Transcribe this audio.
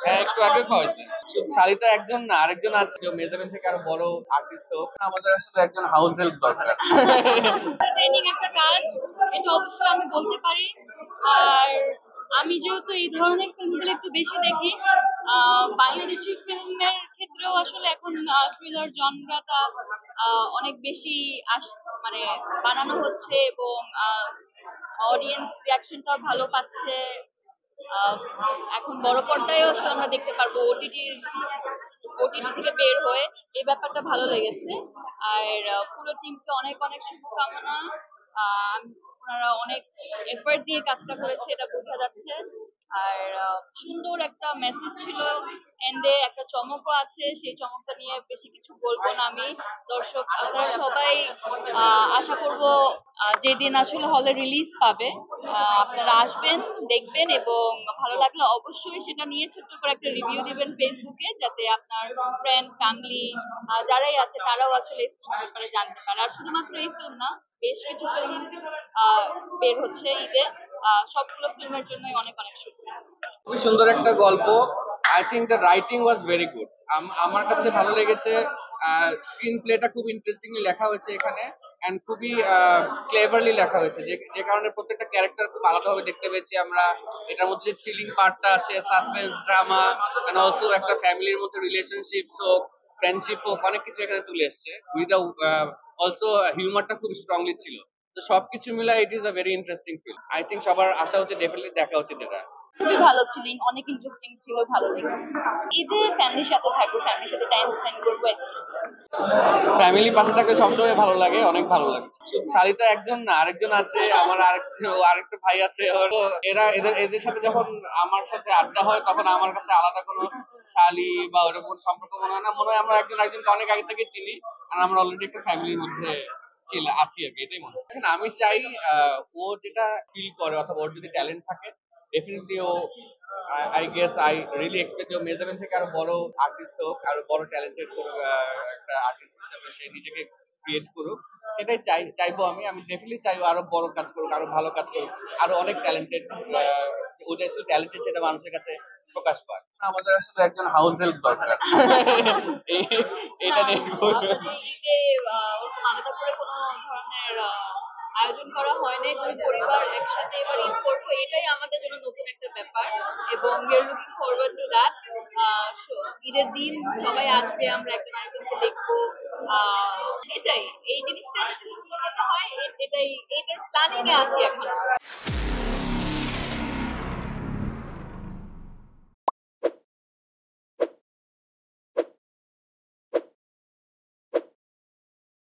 হ্যাঁ, একটু আগে হয়েছে। শুধু শালিতা একজন না, আরেকজন আছে যে মেজারিন থেকে আরো বড় আর্টিস্ট হোক। আমাদের আসলে একজন হাউস হেল্প দরকার। ট্রেনিং একটা কাজ, এটা অবশ্যই আমি বলতে পারি। আর আমি যেহেতু এই ধরনের ফিল্মগুলো একটু বেশি দেখি, বাংলাদেশি ফিল্মের ক্ষেত্রেও আসলে এখন থ্রিলার জনরাটা অনেক বেশি মানে বানানো হচ্ছে, এবং অডিয়েন্স রিয়াকশনটাও ভালো পাচ্ছে। আহ, এখন বড় পর্দায়ও আসলে আমরা দেখতে পারবো ওটিটি থেকে বের হয়ে। এই ব্যাপারটা ভালো লেগেছে। আর পুরো টিমকে অনেক অনেক শুভকামনা। ওনারা অনেক এফর্ট দিয়ে কাজটা করেছে, এটা বোঝা যাচ্ছে। আর সুন্দর একটা মেসেজ ছিল, এন্ডে একটা চমকও আছে। সেই চমকটা নিয়ে বেশি কিছু বলবো না আমি। দর্শক আপনারা সবাই আশা করব যেদিন আসলে হলে রিলিজ পাবে, আপনারা আসবেন, দেখবেন, এবং ভালো লাগলে অবশ্যই সেটা নিয়ে ছোট্ট করে একটা রিভিউ দিবেন ফেসবুকে, যাতে আপনার ফ্রেন্ড ফ্যামিলি যারাই আছে তারাও আসলে এই ফিল্মের ব্যাপারে জানতে পারে। আর শুধুমাত্র এই ফিল্ম না, বেশ কিছু ফিল্ম বের হচ্ছে ঈদে। সবগুলো ফিল্মের জন্যই অনেক অনেক শুভেচ্ছা। খুবই সুন্দর একটা গল্প। I think the writing was very good. আমার কাছে ভালো লেগেছে। স্ক্রিন প্লেটা খুব ইন্টারেস্টিংলি লেখা হয়েছে এখানে, এন্ড খুবই ক্লেভারলি লেখা হয়েছে, যে যে কারণে প্রত্যেকটা ক্যারেক্টার খুব আলাদাভাবে দেখতে পেয়েছি আমরা। এটার মধ্যে যে থ্রিলিং পার্টটা আছে, সাসপেন্স ড্রামা, এন্ড অলসো একটা ফ্যামিলির মধ্যে রিলেশনশিপ হোক, ফ্রেন্ডশিপ হোক, অনেক কিছু এখানে তুলে এসছে। উইথ অলসো হিউমারটা খুব স্ট্রংলি ছিল। তো সবকিছু মিলাই it is a very interesting film. I think সবার আসা উচিত, ডেফিনেটলি দেখা উচিত এটা। খুবই ভালো ছিল, অনেক ইন্টারেস্টিং ছিল, ভালো লেগেছে। ঈদে ফ্যামিলির সাথে থাকবো, ফ্যামিলির সাথে টাইম স্পেন্ড করবো। ফ্যামিলি পাশে থাকলে সবসময় ভালো লাগে, অনেক ভালো লাগে। শুধু শালিতা একজন না, আরেকজন আছে আমার, আরেকটা ভাই আছে। এরা এদের সাথে যখন আমার সাথে আড্ডা হয়, তখন আমার কাছে আলাদা কোনো শালি বা ওরকম সম্পর্ক মনে হয় না। মনে হয় আমরা একজন একজনকে অনেক আগে থেকে চিনি, আর আমরা অলরেডি একটা ফ্যামিলির মধ্যে আছি আর কি, এটাই মনে হয়। এখন আমি চাই ও যেটা ফিল করে, অথবা ওর যদি ট্যালেন্ট থাকে, ডেফিনেটলি ও, I guess I really expect মেজারিন থেকে আরো বড় আর্টিস্ট হোক, আরো বড় ট্যালেন্টেড একটা আর্টিস্ট হিসেবে সে নিজেকে ক্রিয়েট করুক। সেটাই চাইবো আমি। আমি ডেফিনেটলি চাইবো আরো বড় কাজ করুক, আরো ভালো কাজ করুক, আরো অনেক ট্যালেন্টেড, ও যে ট্যালেন্টেড সেটা মানুষের কাছে প্রকাশ পায়। আমাদের আসলে একজন হাউস হেল্প দরকার। এটা নিয়ে আমাদের ঈদে ওরকম আলাদা করে কোনো ধরনের আয়োজন করা হয় নাই। দুই পরিবার একসাথে এবার ঈদ করবো, এটাই আমাদের জন্য নতুন একটা ব্যাপার, এবং we are looking forward to that. ঈদের দিন সবাই আসবে, আমরা একজন আরেকজনকে দেখবো। এটাই, এই জিনিসটা যদি সুন্দর মতো হয়, এটাই, এটার প্ল্যানিং এ আছি এখন।